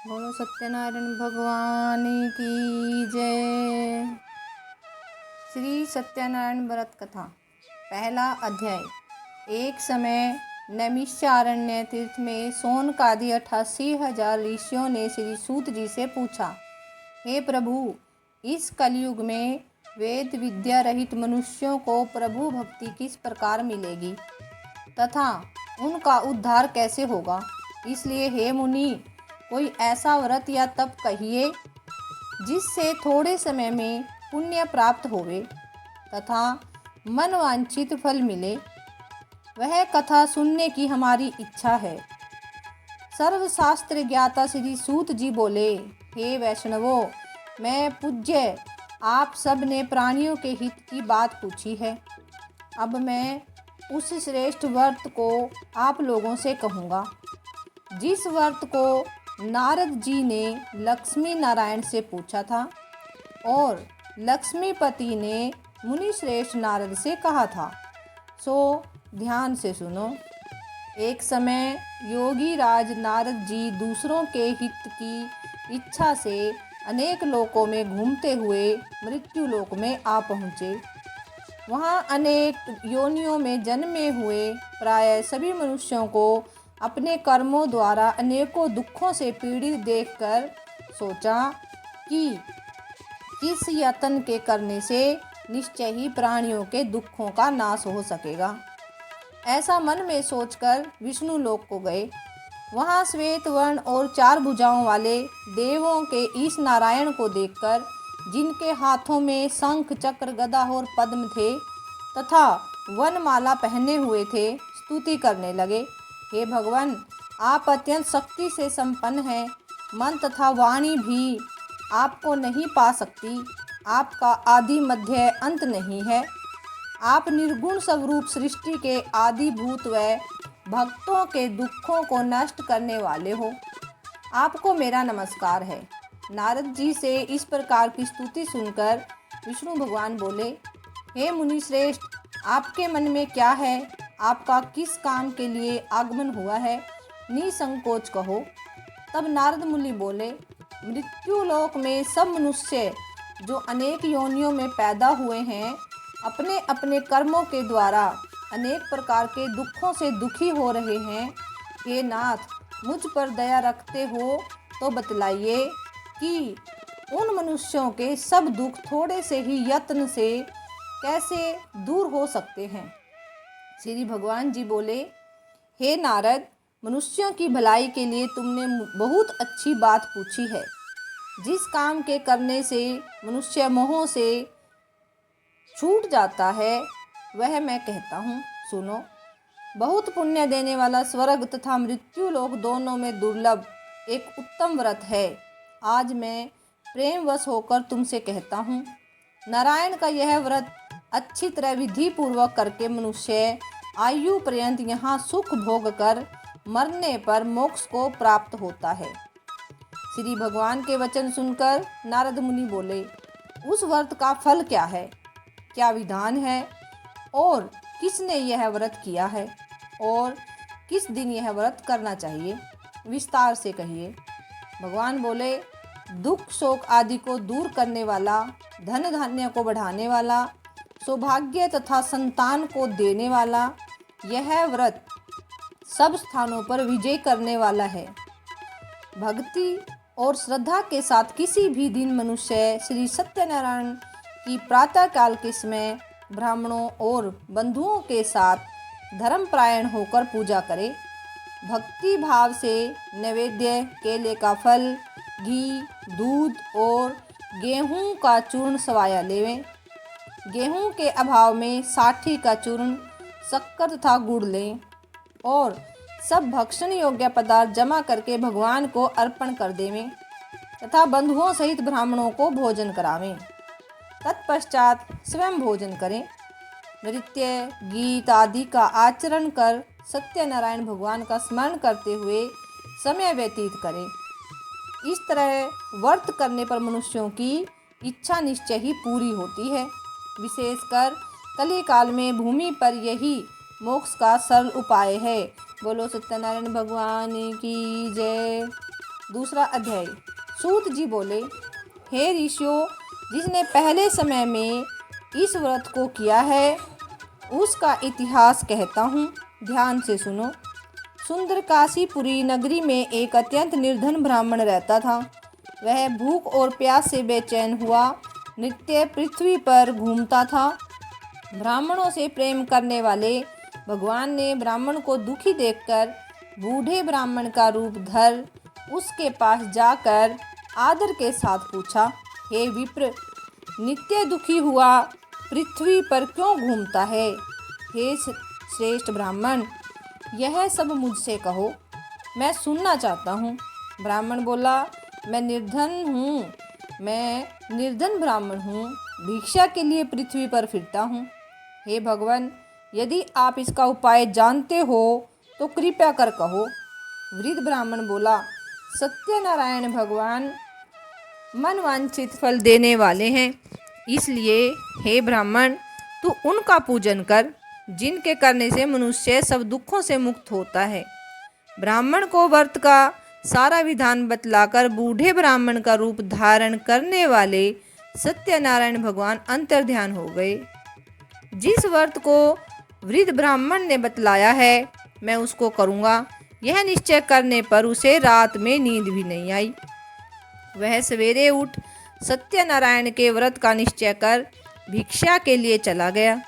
बोलो सत्यनारायण भगवान की जय। श्री सत्यनारायण व्रत कथा। पहला अध्याय। एक समय नैमिषारण्य तीर्थ में शौनकादि 88,000 ऋषियों ने श्री सूत जी से पूछा, हे प्रभु, इस कलयुग में वेद विद्या रहित मनुष्यों को प्रभु भक्ति किस प्रकार मिलेगी तथा उनका उद्धार कैसे होगा। इसलिए हे मुनि, कोई ऐसा व्रत या तप कहिए जिससे थोड़े समय में पुण्य प्राप्त होवे तथा मनवांछित फल मिले। वह कथा सुनने की हमारी इच्छा है। सर्वशास्त्र ज्ञाता श्री सूत जी बोले, हे वैष्णवों, मैं पूज्य आप सब ने प्राणियों के हित की बात पूछी है। अब मैं उस श्रेष्ठ व्रत को आप लोगों से कहूँगा जिस व्रत को नारद जी ने लक्ष्मी नारायण से पूछा था और लक्ष्मीपति ने मुनि श्रेष्ठ नारद से कहा था। सो ध्यान से सुनो। एक समय योगी राज नारद जी दूसरों के हित की इच्छा से अनेक लोकों में घूमते हुए मृत्यु लोक में आ पहुँचे। वहाँ अनेक योनियों में जन्मे हुए प्राय सभी मनुष्यों को अपने कर्मों द्वारा अनेकों दुखों से पीड़ित देखकर सोचा कि किस यत्न के करने से निश्चय ही प्राणियों के दुखों का नाश हो सकेगा। ऐसा मन में सोचकर विष्णु लोक को गए। वहाँ श्वेत वर्ण और 4 भुजाओं वाले देवों के ईश नारायण को देखकर, जिनके हाथों में शंख चक्र गदा और पद्म थे तथा वनमाला पहने हुए थे, स्तुति करने लगे। हे भगवान, आप अत्यंत शक्ति से संपन्न हैं। मन तथा वाणी भी आपको नहीं पा सकती। आपका आदि मध्य अंत नहीं है। आप निर्गुण स्वरूप सृष्टि के आदिभूत व भक्तों के दुखों को नष्ट करने वाले हो। आपको मेरा नमस्कार है। नारद जी से इस प्रकार की स्तुति सुनकर विष्णु भगवान बोले, हे मुनि श्रेष्ठ, आपके मन में क्या है? आपका किस काम के लिए आगमन हुआ है? निसंकोच कहो। तब नारद मुनि बोले, मृत्यु लोक में सब मनुष्य जो अनेक योनियों में पैदा हुए हैं, अपने अपने कर्मों के द्वारा अनेक प्रकार के दुखों से दुखी हो रहे हैं। हे नाथ, मुझ पर दया रखते हो तो बतलाइए कि उन मनुष्यों के सब दुख थोड़े से ही यत्न से कैसे दूर हो सकते हैं। श्री भगवान जी बोले, हे नारद, मनुष्यों की भलाई के लिए तुमने बहुत अच्छी बात पूछी है। जिस काम के करने से मनुष्य मोह से छूट जाता है वह मैं कहता हूँ, सुनो। बहुत पुण्य देने वाला स्वर्ग तथा मृत्यु लोक दोनों में दुर्लभ एक उत्तम व्रत है। आज मैं प्रेमवश होकर तुमसे कहता हूँ। नारायण का यह व्रत अच्छी तरह विधि पूर्वक करके मनुष्य आयु पर्यंत यहाँ सुख भोग कर मरने पर मोक्ष को प्राप्त होता है। श्री भगवान के वचन सुनकर नारद मुनि बोले, उस व्रत का फल क्या है? क्या विधान है? और किसने यह व्रत किया है? और किस दिन यह व्रत करना चाहिए? विस्तार से कहिए। भगवान बोले, दुख शोक आदि को दूर करने वाला, धन धान्य को बढ़ाने वाला, सौभाग्य तथा संतान को देने वाला यह व्रत सब स्थानों पर विजय करने वाला है। भक्ति और श्रद्धा के साथ किसी भी दिन मनुष्य श्री सत्यनारायण की प्रातःकाल के समय ब्राह्मणों और बंधुओं के साथ धर्मपरायण होकर पूजा करे। भक्ति भाव से नैवेद्य, केले का फल, घी, दूध और गेहूं का चूर्ण सवाया लेवें। गेहूं के अभाव में साठी का चूर्ण, शक्कर तथा गुड़ लें और सब भक्षण योग्य पदार्थ जमा करके भगवान को अर्पण कर देवें तथा बंधुओं सहित ब्राह्मणों को भोजन करावें। तत्पश्चात स्वयं भोजन करें। नृत्य, गीत आदि का आचरण कर सत्यनारायण भगवान का स्मरण करते हुए समय व्यतीत करें। इस तरह व्रत करने पर मनुष्यों की इच्छा निश्चय ही पूरी होती है। विशेषकर कली काल में भूमि पर यही मोक्ष का सरल उपाय है। बोलो सत्यनारायण भगवान की जय। दूसरा अध्याय। सूत जी बोले, हे ऋषियों, जिसने पहले समय में इस व्रत को किया है उसका इतिहास कहता हूँ, ध्यान से सुनो। सुंदर काशीपुरी नगरी में एक अत्यंत निर्धन ब्राह्मण रहता था। वह भूख और प्यास से बेचैन हुआ नित्य पृथ्वी पर घूमता था। ब्राह्मणों से प्रेम करने वाले भगवान ने ब्राह्मण को दुखी देखकर बूढ़े ब्राह्मण का रूप धर उसके पास जाकर आदर के साथ पूछा, हे विप्र, नित्य दुखी हुआ पृथ्वी पर क्यों घूमता है? हे श्रेष्ठ ब्राह्मण, यह सब मुझसे कहो, मैं सुनना चाहता हूँ। ब्राह्मण बोला, मैं निर्धन ब्राह्मण हूँ, भिक्षा के लिए पृथ्वी पर फिरता हूँ। हे भगवान, यदि आप इसका उपाय जानते हो तो कृपया कर कहो। वृद्ध ब्राह्मण बोला, सत्यनारायण भगवान मनवांछित फल देने वाले हैं, इसलिए हे ब्राह्मण, तू उनका पूजन कर जिनके करने से मनुष्य सब दुखों से मुक्त होता है। ब्राह्मण को व्रत का सारा विधान बतलाकर बूढ़े ब्राह्मण का रूप धारण करने वाले सत्यनारायण भगवान अंतर्ध्यान हो गए। जिस व्रत को वृद्ध ब्राह्मण ने बतलाया है मैं उसको करूँगा, यह निश्चय करने पर उसे रात में नींद भी नहीं आई। वह सवेरे उठ सत्यनारायण के व्रत का निश्चय कर भिक्षा के लिए चला गया।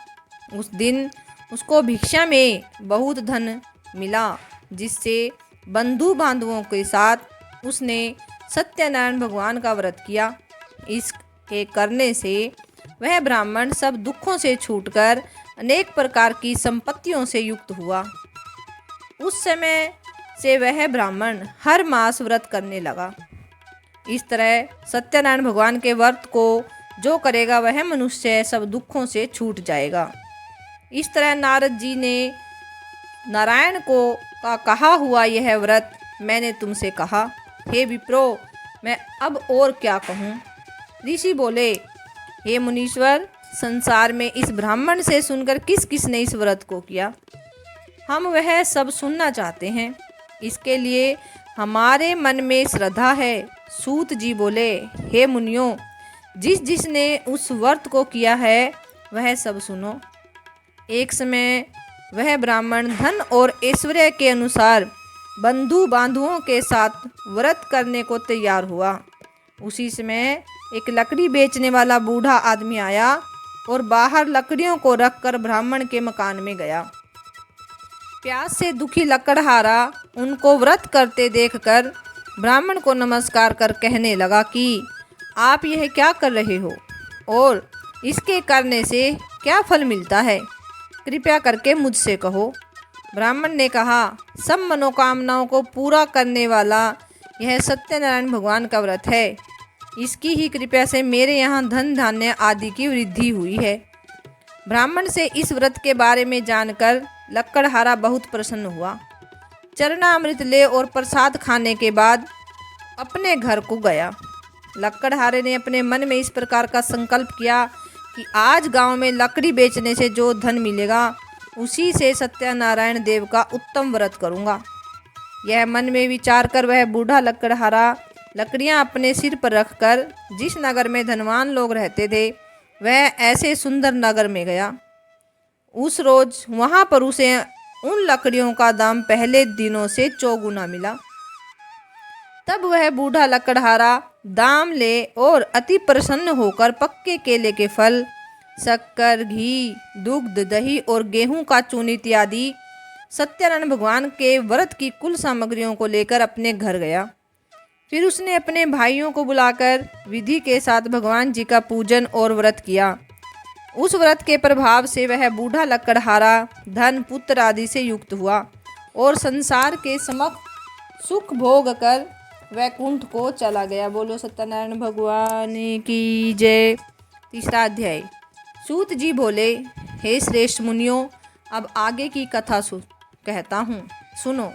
उस दिन उसको भिक्षा में बहुत धन मिला, जिससे बंधु बांधवों के साथ उसने सत्यनारायण भगवान का व्रत किया। इसके करने से वह ब्राह्मण सब दुखों से छूटकर अनेक प्रकार की संपत्तियों से युक्त हुआ। उस समय से वह ब्राह्मण हर मास व्रत करने लगा। इस तरह सत्यनारायण भगवान के व्रत को जो करेगा वह मनुष्य सब दुखों से छूट जाएगा। इस तरह नारद जी ने नारायण को का कहा हुआ यह व्रत मैंने तुमसे कहा। हे विप्रो, मैं अब और क्या कहूँ? ऋषि बोले, हे मुनीश्वर, संसार में इस ब्राह्मण से सुनकर किस किस ने इस व्रत को किया, हम वह सब सुनना चाहते हैं। इसके लिए हमारे मन में श्रद्धा है। सूत जी बोले, हे मुनियों, जिसने उस व्रत को किया है वह सब सुनो। एक समय वह ब्राह्मण धन और ऐश्वर्य के अनुसार बंधु बांधवों के साथ व्रत करने को तैयार हुआ। उसी समय एक लकड़ी बेचने वाला बूढ़ा आदमी आया और बाहर लकड़ियों को रखकर ब्राह्मण के मकान में गया। प्यास से दुखी लकड़हारा उनको व्रत करते देखकर ब्राह्मण को नमस्कार कर कहने लगा कि आप यह क्या कर रहे हो और इसके करने से क्या फल मिलता है, कृपया करके मुझसे कहो। ब्राह्मण ने कहा, सब मनोकामनाओं को पूरा करने वाला यह सत्यनारायण भगवान का व्रत है। इसकी ही कृपा से मेरे यहाँ धन धान्य आदि की वृद्धि हुई है। ब्राह्मण से इस व्रत के बारे में जानकर लकड़हारा बहुत प्रसन्न हुआ। चरणामृत ले और प्रसाद खाने के बाद अपने घर को गया। लकड़हारे ने अपने मन में इस प्रकार का संकल्प किया कि आज गांव में लकड़ी बेचने से जो धन मिलेगा उसी से सत्यनारायण देव का उत्तम व्रत करूंगा। यह मन में विचार कर वह बूढ़ा लकड़हारा लकड़ियां अपने सिर पर रखकर जिस नगर में धनवान लोग रहते थे वह ऐसे सुंदर नगर में गया। उस रोज वहां पर उसे उन लकड़ियों का दाम पहले दिनों से 4 गुना मिला। तब वह बूढ़ा लकड़हारा दाम ले और अति प्रसन्न होकर पक्के केले के फल, शक्कर, घी, दुग्ध, दही और गेहूं का चूर्ण इत्यादि सत्यनारायण भगवान के व्रत की कुल सामग्रियों को लेकर अपने घर गया। फिर उसने अपने भाइयों को बुलाकर विधि के साथ भगवान जी का पूजन और व्रत किया। उस व्रत के प्रभाव से वह बूढ़ा लकड़हारा धन, पुत्र आदि से युक्त हुआ और संसार के समक्ष सुख भोग कर वैकुंठ को चला गया। बोलो सत्यनारायण भगवान की जय। तीसरा अध्याय। सूत जी बोले, हे श्रेष्ठ मुनियों, अब आगे की कथा कहता हूँ, सुनो।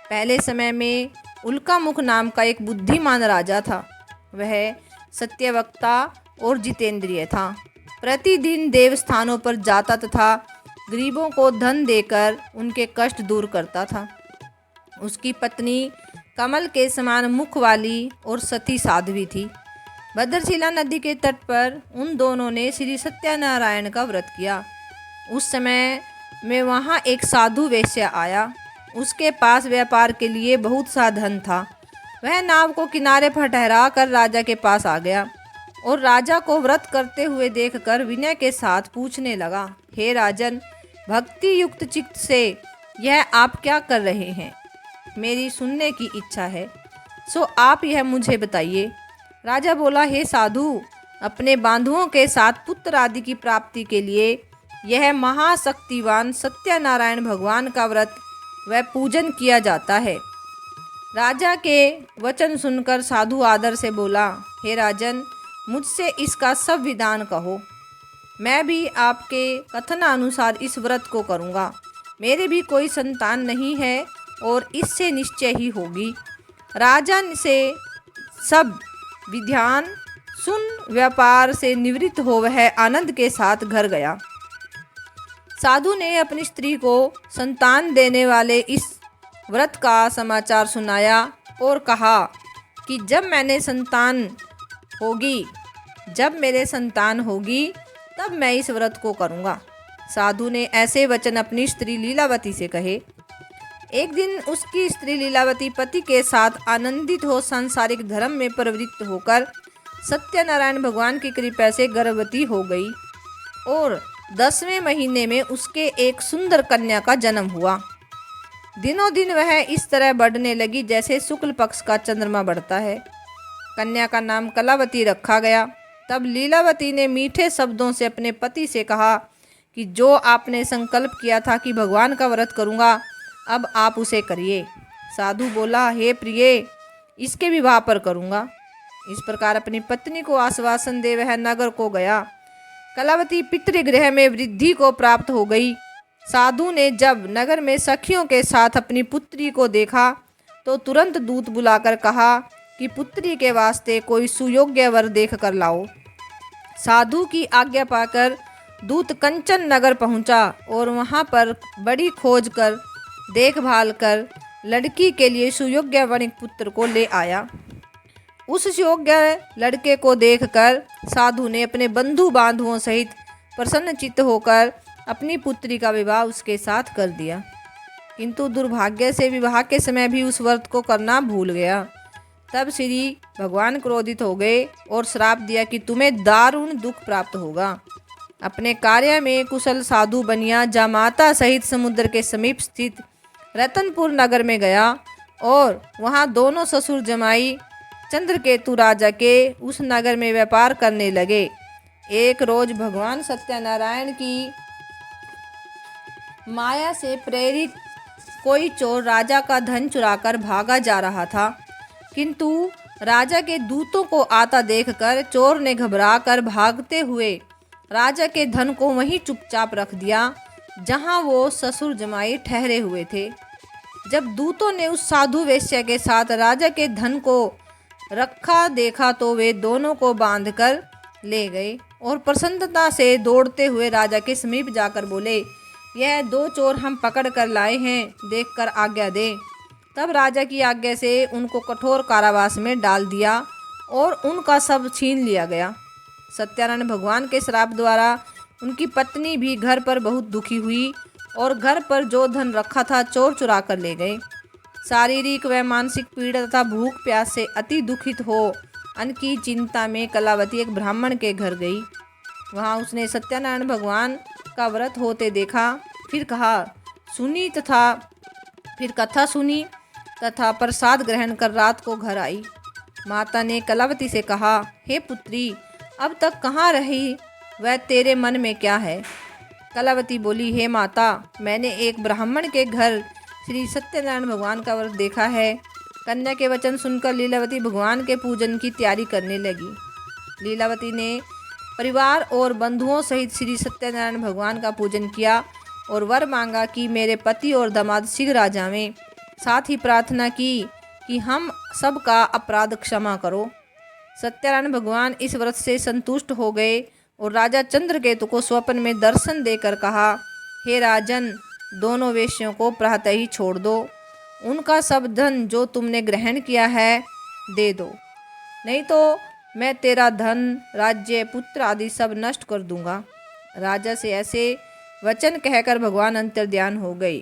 पहले समय में उल्कामुख नाम का एक बुद्धिमान राजा था। वह सत्यवक्ता और जितेंद्रिय था। प्रतिदिन देवस्थानों पर जाता तथा गरीबों को धन देकर उनके कष्ट दूर करता था। उसकी पत्नी कमल के समान मुख वाली और सती साध्वी थी। भद्रशिला नदी के तट पर उन दोनों ने श्री सत्यनारायण का व्रत किया। उस समय में वहाँ एक साधु वेश्या आया। उसके पास व्यापार के लिए बहुत सा धन था। वह नाव को किनारे पर ठहरा कर राजा के पास आ गया और राजा को व्रत करते हुए देखकर विनय के साथ पूछने लगा, हे राजन, भक्ति युक्त चित्त से यह आप क्या कर रहे हैं? मेरी सुनने की इच्छा है, सो आप यह मुझे बताइए। राजा बोला, हे साधु, अपने बांधुओं के साथ पुत्र आदि की प्राप्ति के लिए यह महाशक्तिवान सत्यनारायण भगवान का व्रत व पूजन किया जाता है। राजा के वचन सुनकर साधु आदर से बोला, हे राजन, मुझसे इसका सब विधान कहो। मैं भी आपके कथनानुसार इस व्रत को करूँगा। मेरे भी कोई संतान नहीं है और इससे निश्चय ही होगी। राजा से सब विधान सुन व्यापार से निवृत्त हो वह आनंद के साथ घर गया। साधु ने अपनी स्त्री को संतान देने वाले इस व्रत का समाचार सुनाया और कहा कि जब मेरे संतान होगी तब मैं इस व्रत को करूँगा। साधु ने ऐसे वचन अपनी स्त्री लीलावती से कहे। एक दिन उसकी स्त्री लीलावती पति के साथ आनंदित हो सांसारिक धर्म में प्रवृत्त होकर सत्यनारायण भगवान की कृपा से गर्भवती हो गई और 10वें महीने में उसके एक सुंदर कन्या का जन्म हुआ। दिनों दिन वह इस तरह बढ़ने लगी जैसे शुक्ल पक्ष का चंद्रमा बढ़ता है। कन्या का नाम कलावती रखा गया। तब लीलावती ने मीठे शब्दों से अपने पति से कहा कि जो आपने संकल्प किया था कि भगवान का व्रत करूँगा, अब आप उसे करिए। साधु बोला, हे प्रिय, इसके विवाह पर करूँगा। इस प्रकार अपनी पत्नी को आश्वासन दे वह नगर को गया। कलावती पितृगृह में वृद्धि को प्राप्त हो गई। साधु ने जब नगर में सखियों के साथ अपनी पुत्री को देखा तो तुरंत दूत बुलाकर कहा कि पुत्री के वास्ते कोई सुयोग्य वर देख कर लाओ। साधु की आज्ञा पाकर दूत कंचन नगर पहुंचा और वहां पर बड़ी खोज कर देखभाल कर लड़की के लिए सुयोग्य वणिक पुत्र को ले आया। उस योग्य लड़के को देखकर साधु ने अपने बंधु बांधुओं सहित प्रसन्नचित्त होकर अपनी पुत्री का विवाह उसके साथ कर दिया। किंतु दुर्भाग्य से विवाह के समय भी उस व्रत को करना भूल गया। तब श्री भगवान क्रोधित हो गए और श्राप दिया कि तुम्हें दारुण दुख प्राप्त होगा। अपने कार्य में कुशल साधु बनिया जामाता सहित समुद्र के समीप स्थित रतनपुर नगर में गया और वहां दोनों ससुर जमाई चंद्रकेतु राजा के उस नगर में व्यापार करने लगे। एक रोज भगवान सत्यनारायण की माया से प्रेरित कोई चोर राजा का धन चुराकर भागा जा रहा था, किंतु राजा के दूतों को आता देखकर चोर ने घबराकर भागते हुए राजा के धन को वहीं चुपचाप रख दिया जहां वो ससुर जमाई ठहरे हुए थे। जब दूतों ने उस साधु वेश्या के साथ राजा के धन को रखा देखा तो वे दोनों को बांधकर ले गए और प्रसन्नता से दौड़ते हुए राजा के समीप जाकर बोले, यह 2 चोर हम पकड़ कर लाए हैं, देखकर आज्ञा दे। तब राजा की आज्ञा से उनको कठोर कारावास में डाल दिया और उनका सब छीन लिया गया। सत्यनारायण भगवान के श्राप द्वारा उनकी पत्नी भी घर पर बहुत दुखी हुई और घर पर जो धन रखा था चोर चुरा कर ले गए। शारीरिक व मानसिक पीड़ा तथा भूख प्यास से अति दुखित हो अन्न की चिंता में कलावती एक ब्राह्मण के घर गई। वहाँ उसने सत्यनारायण भगवान का व्रत होते देखा, फिर कथा सुनी तथा प्रसाद ग्रहण कर रात को घर आई। माता ने कलावती से कहा, हे पुत्री, अब तक कहाँ रही वह तेरे मन में क्या है? कलावती बोली, हे माता, मैंने एक ब्राह्मण के घर श्री सत्यनारायण भगवान का व्रत देखा है। कन्या के वचन सुनकर लीलावती भगवान के पूजन की तैयारी करने लगी। लीलावती ने परिवार और बंधुओं सहित श्री सत्यनारायण भगवान का पूजन किया और वर मांगा कि मेरे पति और दामाद शीघ्र आ जावें। साथ ही प्रार्थना की कि हम सब का अपराध क्षमा करो। सत्यनारायण भगवान इस व्रत से संतुष्ट हो गए और राजा चंद्रकेतु को स्वप्न में दर्शन देकर कहा, हे राजन, दोनों वेश्यों को प्रातः ही छोड़ दो उनका सब धन जो तुमने ग्रहण किया है दे दो, नहीं तो मैं तेरा धन, राज्य, पुत्र आदि सब नष्ट कर दूंगा। राजा से ऐसे वचन कहकर भगवान अंतर्ध्यान हो गए।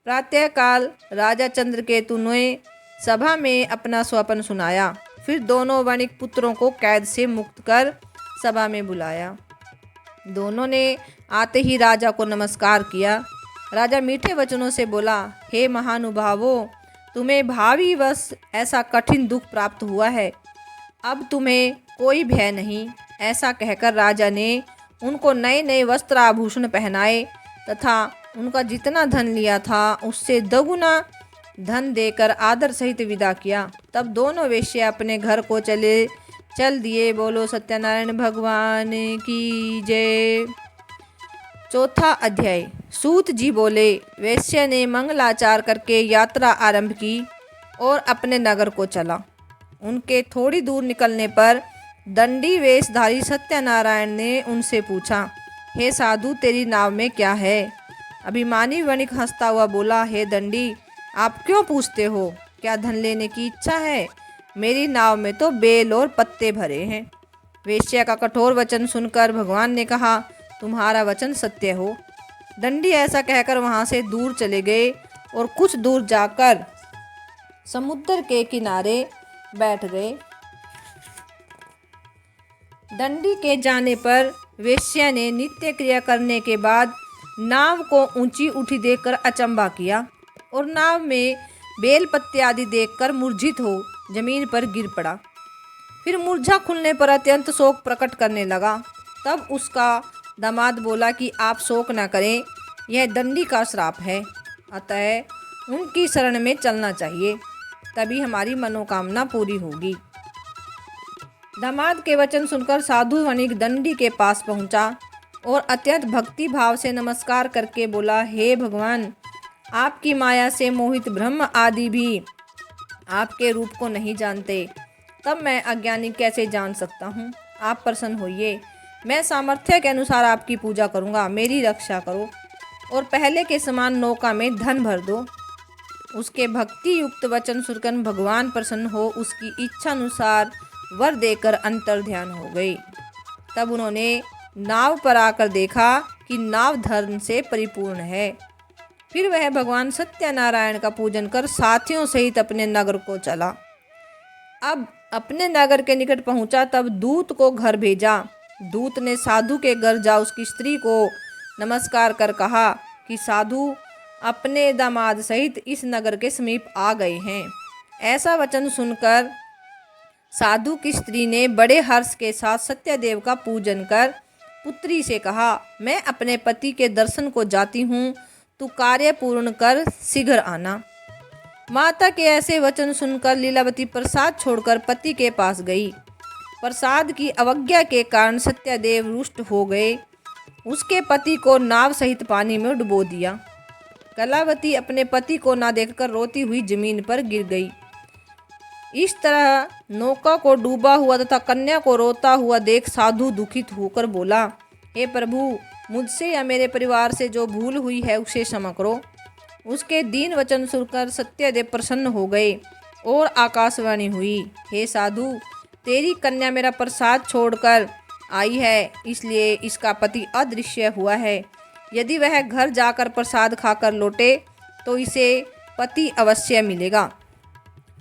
प्रातःकाल राजा चंद्रकेतु ने सभा में अपना स्वप्न सुनाया। फिर दोनों वणिक पुत्रों को कैद से मुक्त कर सभा में बुलाया। दोनों ने आते ही राजा को नमस्कार किया। राजा मीठे वचनों से बोला, हे महानुभावों, तुम्हें भावी वश ऐसा कठिन दुख प्राप्त हुआ है, अब तुम्हें कोई भय नहीं। ऐसा कहकर राजा ने उनको नए नए वस्त्र आभूषण पहनाए तथा उनका जितना धन लिया था उससे दोगुना धन देकर आदर सहित विदा किया। तब दोनों वेश्या अपने घर को चल दिए। बोलो सत्यनारायण भगवान की जय। चौथा अध्याय। सूत जी बोले, वेश्या ने मंगलाचार करके यात्रा आरंभ की और अपने नगर को चला। उनके थोड़ी दूर निकलने पर दंडी वेशधारी सत्यनारायण ने उनसे पूछा, हे साधु, तेरी नाव में क्या है? अभिमानी वणिक हंसता हुआ बोला, हे दंडी, आप क्यों पूछते हो? क्या धन लेने की इच्छा है? मेरी नाव में तो बेल और पत्ते भरे हैं। वेश्या का कठोर वचन सुनकर भगवान ने कहा, तुम्हारा वचन सत्य हो। दंडी ऐसा कहकर वहां से दूर चले गए और कुछ दूर जाकर समुद्र के किनारे बैठ गए। दंडी के जाने पर वेश्या ने नित्य क्रिया करने के बाद नाव को ऊंची उठी देखकर अचंभा किया और नाव में बेल पत्ते आदि देखकर मूर्छित हो जमीन पर गिर पड़ा। फिर मूर्छा खुलने पर अत्यंत शोक प्रकट करने लगा। तब उसका दामाद बोला कि आप शोक न करें, यह दंडी का श्राप है, अतः उनकी शरण में चलना चाहिए, तभी हमारी मनोकामना पूरी होगी। दामाद के वचन सुनकर साधु वणिक दंडी के पास पहुंचा और अत्यंत भक्ति भाव से नमस्कार करके बोला, हे भगवान, आपकी माया से मोहित ब्रह्म आदि भी आपके रूप को नहीं जानते, तब मैं अज्ञानी कैसे जान सकता हूँ? आप प्रसन्न होइए, मैं सामर्थ्य के अनुसार आपकी पूजा करूँगा, मेरी रक्षा करो और पहले के समान नौका में धन भर दो। उसके भक्ति युक्त वचन सुनकर भगवान प्रसन्न हो उसकी इच्छा अनुसार वर देकर अंतर्ध्यान हो गई। तब उन्होंने नाव पर आकर देखा कि नाव धन से परिपूर्ण है। फिर वह भगवान सत्यनारायण का पूजन कर साथियों सहित अपने नगर को चला। अब अपने नगर के निकट पहुंचा तब दूत को घर भेजा। दूत ने साधु के घर जा उसकी स्त्री को नमस्कार कर कहा कि साधु अपने दामाद सहित इस नगर के समीप आ गए हैं। ऐसा वचन सुनकर साधु की स्त्री ने बड़े हर्ष के साथ सत्यदेव का पूजन कर पुत्री से कहा, मैं अपने पति के दर्शन को जाती हूँ, तू कार्य पूर्ण कर शीघ्र आना। माता के ऐसे वचन सुनकर लीलावती प्रसाद छोड़कर पति के पास गई। प्रसाद की अवज्ञा के कारण सत्यदेव रुष्ट हो गए। उसके पति को नाव सहित पानी में डुबो दिया। कलावती अपने पति को ना देखकर रोती हुई जमीन पर गिर गई। इस तरह नौका को डूबा हुआ तथा कन्या को रोता हुआ देख साधु दुखित होकर बोला, हे प्रभु, मुझसे या मेरे परिवार से जो भूल हुई है उसे क्षमा करो। उसके दीन वचन सुनकर सत्यदेव प्रसन्न हो गए और आकाशवाणी हुई, हे साधु, तेरी कन्या मेरा प्रसाद छोड़कर आई है, इसलिए इसका पति अदृश्य हुआ है। यदि वह घर जाकर प्रसाद खाकर लौटे तो इसे पति अवश्य मिलेगा।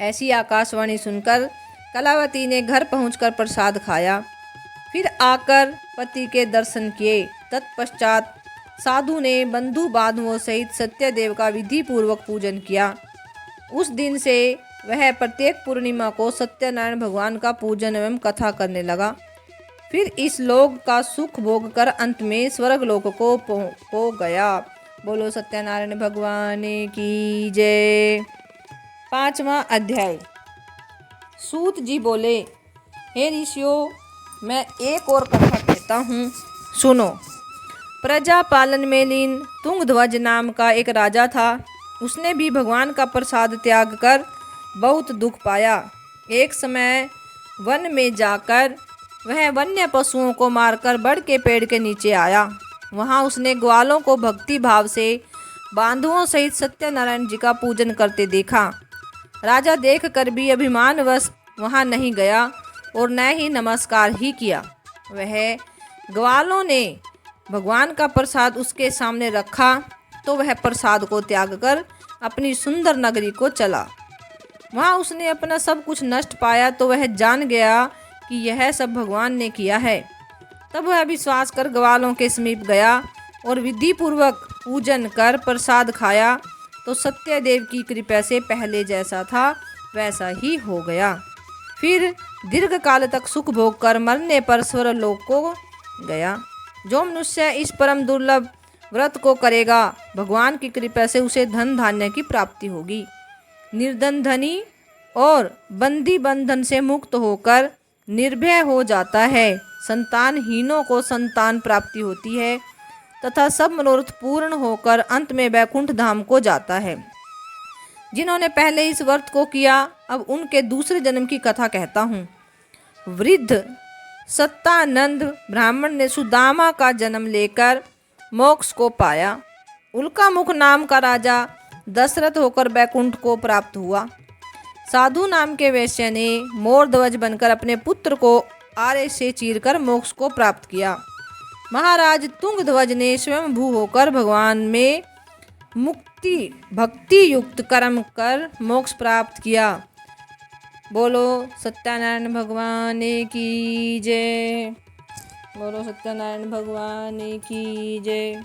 ऐसी आकाशवाणी सुनकर कलावती ने घर पहुंचकर प्रसाद खाया, फिर आकर पति के दर्शन किए। तत्पश्चात साधु ने बंधु बांधवों सहित सत्यदेव का विधि पूर्वक पूजन किया। उस दिन से वह प्रत्येक पूर्णिमा को सत्यनारायण भगवान का पूजन एवं कथा करने लगा। फिर इस लोक का सुख भोग कर अंत में स्वर्ग लोक को गया। बोलो सत्यनारायण भगवान की जय। 5वां अध्याय। सूत जी बोले, हे ऋषियों, मैं एक और कथा कहता हूँ, सुनो। प्रजा पालन में लीन तुंगध्वज नाम का एक राजा था। उसने भी भगवान का प्रसाद त्याग कर बहुत दुख पाया। एक समय वन में जाकर वह वन्य पशुओं को मारकर बड़ के पेड़ के नीचे आया। वहाँ उसने ग्वालों को भक्ति भाव से बांधुओं सहित सत्यनारायण जी का पूजन करते देखा। राजा देखकर भी अभिमानवश वहां नहीं गया और न ही नमस्कार ही किया। वह ग्वालों ने भगवान का प्रसाद उसके सामने रखा तो वह प्रसाद को त्याग कर अपनी सुंदर नगरी को चला। वहां उसने अपना सब कुछ नष्ट पाया तो वह जान गया कि यह सब भगवान ने किया है। तब वह विश्वास कर ग्वालों के समीप गया और विधि पूर्वक पूजन कर प्रसाद खाया तो सत्यदेव की कृपा से पहले जैसा था वैसा ही हो गया। फिर दीर्घ काल तक सुख भोग कर मरने पर स्वर्गलोक को गया। जो मनुष्य इस परम दुर्लभ व्रत को करेगा भगवान की कृपा से उसे धन धान्य की प्राप्ति होगी। निर्धन धनी और बंदी बंधन से मुक्त होकर निर्भय हो जाता है। संतानहीनों को संतान प्राप्ति होती है तथा सब मनोरथ पूर्ण होकर अंत में वैकुंठ धाम को जाता है। जिन्होंने पहले इस व्रत को किया अब उनके दूसरे जन्म की कथा कहता हूँ। वृद्ध सत्तानंद ब्राह्मण ने सुदामा का जन्म लेकर मोक्ष को पाया। उल्कामुख नाम का राजा दशरथ होकर वैकुंठ को प्राप्त हुआ। साधु नाम के वैश्य ने मोर ध्वज बनकर अपने पुत्र को आरे से चीरकर मोक्ष को प्राप्त किया। महाराज तुंगध्वज ने स्वयंभू होकर भगवान में मुक्ति भक्ति युक्त कर्म कर मोक्ष प्राप्त किया। बोलो सत्यनारायण भगवान की जय। बोलो सत्यनारायण भगवान की जय।